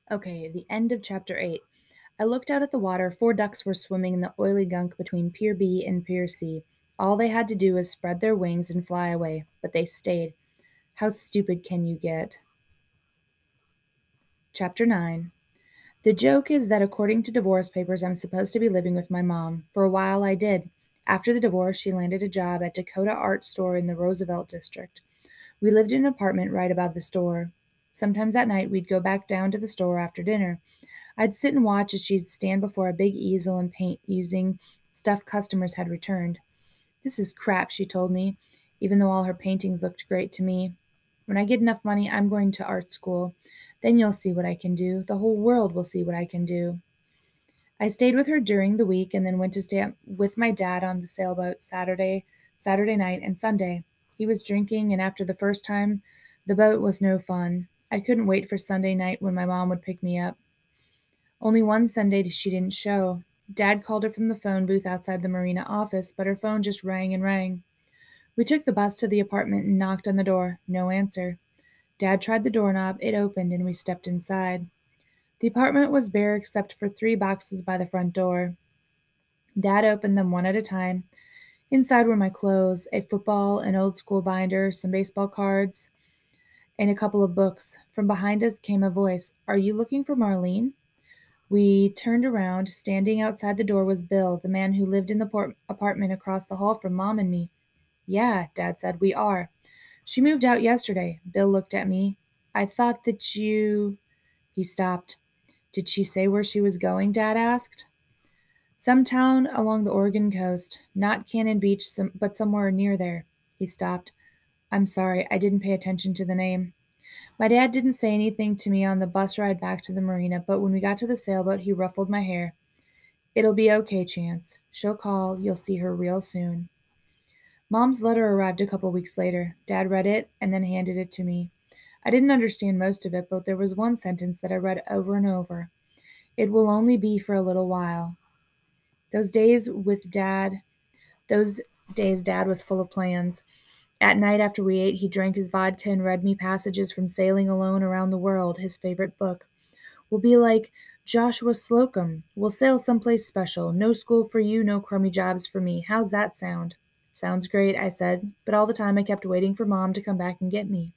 Okay, the end of chapter 8. I looked out at the water. 4 ducks were swimming in the oily gunk between Pier B and Pier C. All they had to do was spread their wings and fly away, but they stayed. How stupid can you get? Chapter 9. The joke is that according to divorce papers, I'm supposed to be living with my mom. For a while, I did. After the divorce, she landed a job at Dakota Art Store in the Roosevelt District. We lived in an apartment right above the store. Sometimes at night, we'd go back down to the store after dinner. I'd sit and watch as she'd stand before a big easel and paint using stuff customers had returned. This is crap, she told me, even though all her paintings looked great to me. When I get enough money, I'm going to art school. Then you'll see what I can do. The whole world will see what I can do. I stayed with her during the week and then went to stay with my dad on the sailboat Saturday night, and Sunday. He was drinking, and after the first time, the boat was no fun. I couldn't wait for Sunday night when my mom would pick me up. Only one Sunday she didn't show. Dad called her from the phone booth outside the marina office, but her phone just rang and rang. We took the bus to the apartment and knocked on the door. No answer. Dad tried the doorknob, it opened, and we stepped inside. The apartment was bare except for 3 boxes by the front door. Dad opened them one at a time. Inside were my clothes, a football, an old school binder, some baseball cards, and a couple of books. From behind us came a voice. Are you looking for Marlene? We turned around. Standing outside the door was Bill, the man who lived in the apartment across the hall from Mom and me. Yeah, Dad said, we are. She moved out yesterday. Bill looked at me. I thought that you. He stopped. Did she say where she was going? Dad asked. Some town along the Oregon coast. Not Cannon Beach, but somewhere near there. He stopped. I'm sorry, I didn't pay attention to the name. My dad didn't say anything to me on the bus ride back to the marina, but when we got to the sailboat, he ruffled my hair. It'll be okay, Chance. She'll call. You'll see her real soon. Mom's letter arrived a couple weeks later. Dad read it and then handed it to me. I didn't understand most of it, but there was one sentence that I read over and over. It will only be for a little while. Those days with Dad, those days Dad was full of plans. At night after we ate, he drank his vodka and read me passages from Sailing Alone Around the World, his favorite book. We'll be like Joshua Slocum. We'll sail someplace special. No school for you, no crummy jobs for me. How's that sound? Sounds great, I said, but all the time I kept waiting for Mom to come back and get me.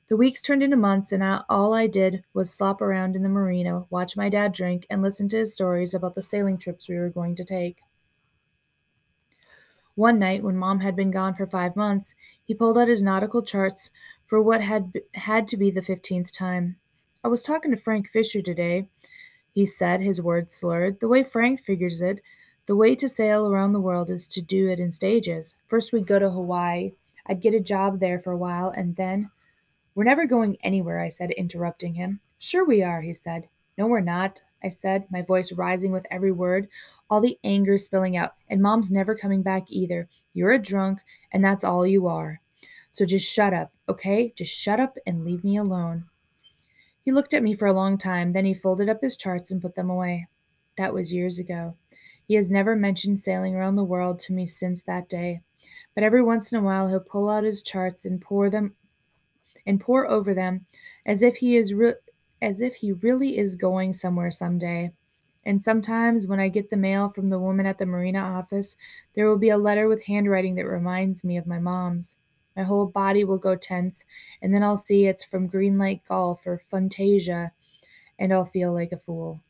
The weeks turned into months, and all I did was slop around in the marina, watch my dad drink, and listen to his stories about the sailing trips we were going to take. One night, when Mom had been gone for 5 months, he pulled out his nautical charts for what had to be the 15th time. I was talking to Frank Fisher today, he said, his words slurred. The way Frank figures it, the way to sail around the world is to do it in stages. First, we'd go to Hawaii. I'd get a job there for a while, and then. We're never going anywhere, I said, interrupting him. Sure we are, he said. No, we're not, I said, my voice rising with every word, all the anger spilling out. And Mom's never coming back either. You're a drunk, and that's all you are. So just shut up, okay? Just shut up and leave me alone. He looked at me for a long time, then he folded up his charts and put them away. That was years ago. He has never mentioned sailing around the world to me since that day. But every once in a while he'll pull out his charts and pour over them as if he really is going somewhere someday. And sometimes when I get the mail from the woman at the marina office, there will be a letter with handwriting that reminds me of my mom's. My whole body will go tense, and then I'll see it's from Green Lake Golf or Fantasia, and I'll feel like a fool.